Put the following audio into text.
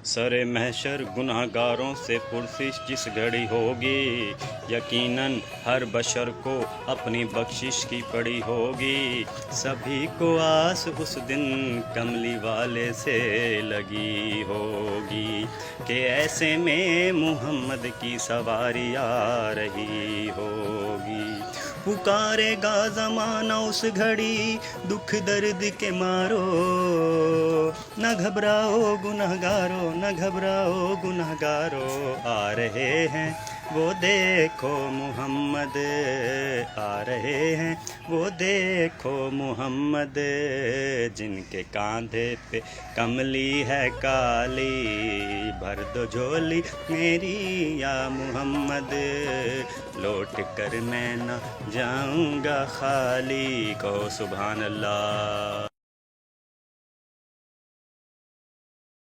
सरे महशर गुनहगारों से पुरसिश जिस घड़ी होगी, यकीनन हर बशर को अपनी बख्शिश की पड़ी होगी। सभी को आस उस दिन कमली वाले से लगी होगी कि ऐसे में मुहम्मद की सवारी आ रही होगी। पुकारेगा ज़माना उस घड़ी दुख दर्द के मारो, न घबराओ गुनहगारो, न घबराओ गुनहगारो। आ रहे हैं वो देखो मुहम्मद, आ रहे हैं वो देखो मुहम्मद, जिनके कांधे पे कमली है काली। भर दो झोली मेरी या मुहम्मद, लौट कर मैं न जाऊंगा खाली। कहो सुभान अल्लाह।